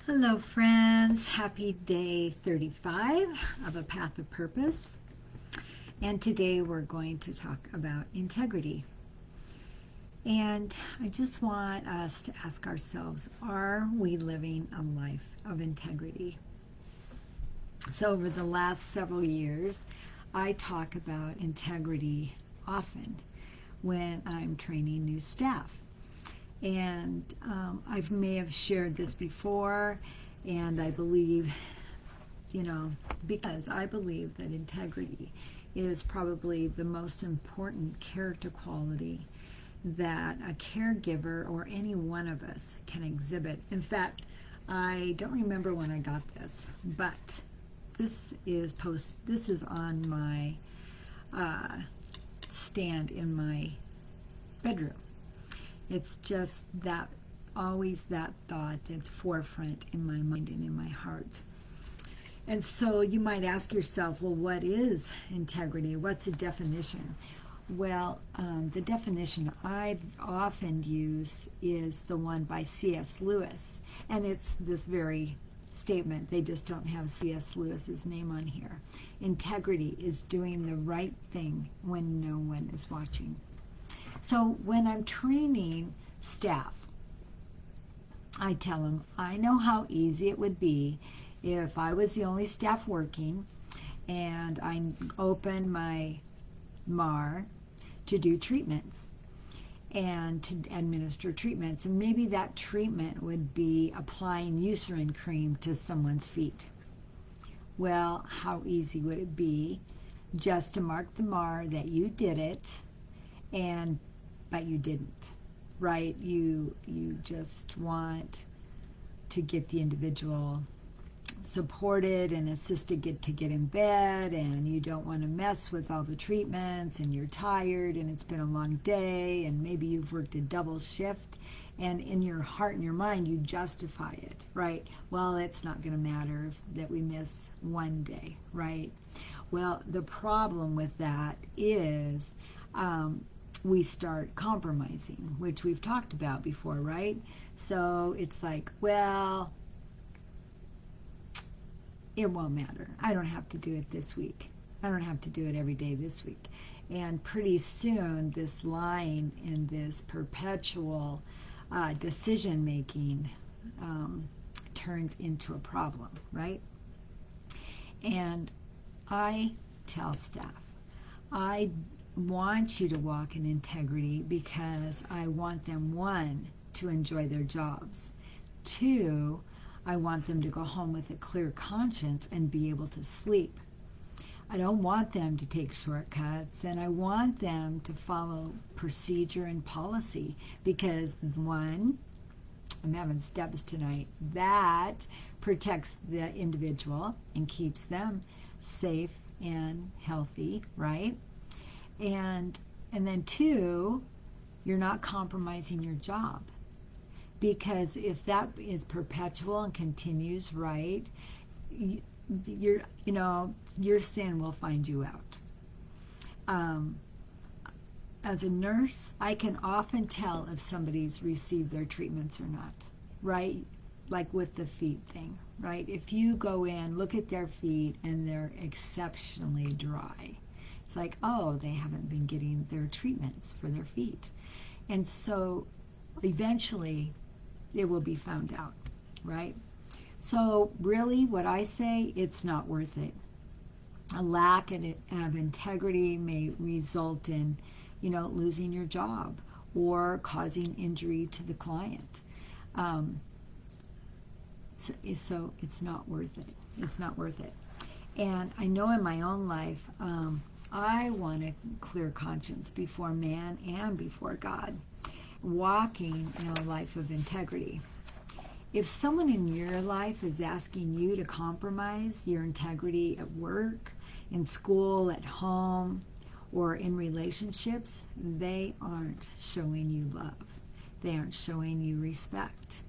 Hello, friends. Happy day 35 of A Path of Purpose. And today we're going to talk about integrity. And I just want us to ask ourselves, are we living a life of integrity? So, over the last several years, I talk about integrity often when I'm training new staff. And I may have shared this before, and I believe, because I believe that integrity is probably the most important character quality that a caregiver or any one of us can exhibit. In fact, I don't remember when I got this, but this is on my stand in my bedroom. It's just that, always that thought that's forefront in my mind and in my heart. And so you might ask yourself, well, what is integrity? What's the definition? Well, the definition I've often used is the one by C.S. Lewis. And it's this very statement. They just don't have C.S. Lewis's name on here. Integrity is doing the right thing when no one is watching. So when I'm training staff, I tell them, I know how easy it would be if I was the only staff working and I opened my MAR to do treatments and to administer treatments. And maybe that treatment would be applying Eucerin cream to someone's feet. Well, how easy would it be just to mark the MAR that you did it, but you didn't, right? You just want to get the individual supported and assisted to get in bed, and you don't want to mess with all the treatments, and you're tired and it's been a long day, and maybe you've worked a double shift, and in your heart and your mind you justify it, right? Well, it's not going to matter that we miss one day, right? Well, the problem with that is we start compromising, which we've talked about before, right? So it's like, well, it won't matter. I don't have to do it this week. I don't have to do it every day this week. And pretty soon, this line and this perpetual decision making turns into a problem, right? And I tell staff, I want you to walk in integrity because I want them, one, to enjoy their jobs. Two, I want them to go home with a clear conscience and be able to sleep. I don't want them to take shortcuts, and I want them to follow procedure and policy because, one, I'm having steps tonight, that protects the individual and keeps them safe and healthy, right? And then two, you're not compromising your job. Because if that is perpetual and continues, right, your sin will find you out. As a nurse, I can often tell if somebody's received their treatments or not, right? Like with the feet thing, right? If you go in, look at their feet, and they're exceptionally dry, it's like, oh, they haven't been getting their treatments for their feet. And so eventually it will be found out, right? So really what I say, it's not worth it. A lack of integrity may result in, losing your job or causing injury to the client. So it's not worth it. It's not worth it. And I know in my own life, I want a clear conscience before man and before God, walking in a life of integrity. If someone in your life is asking you to compromise your integrity at work, in school, at home, or in relationships, they aren't showing you love. They aren't showing you respect.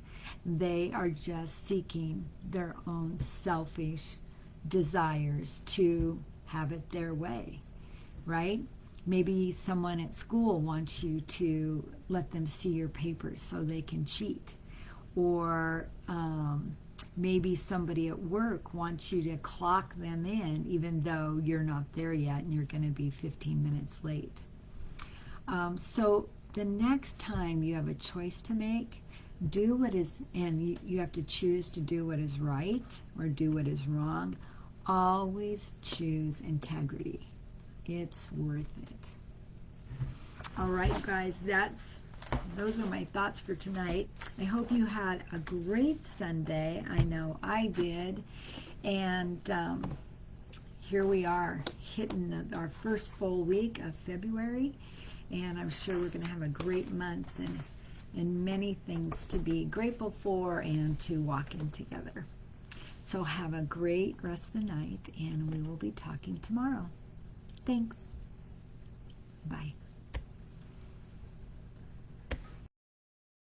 They are just seeking their own selfish desires to have it their way, right? Maybe someone at school wants you to let them see your papers so they can cheat. Or maybe somebody at work wants you to clock them in even though you're not there yet and you're going to be 15 minutes late. So the next time you have a choice to make, do what is, and you have to choose to do what is right or do what is wrong. Always choose integrity. It's worth it. All right, guys, those were my thoughts for tonight. I hope you had a great Sunday. I know I did. And here we are, hitting our first full week of February. And I'm sure we're going to have a great month and many things to be grateful for and to walk in together. So have a great rest of the night, and we will be talking tomorrow. Thanks. Bye.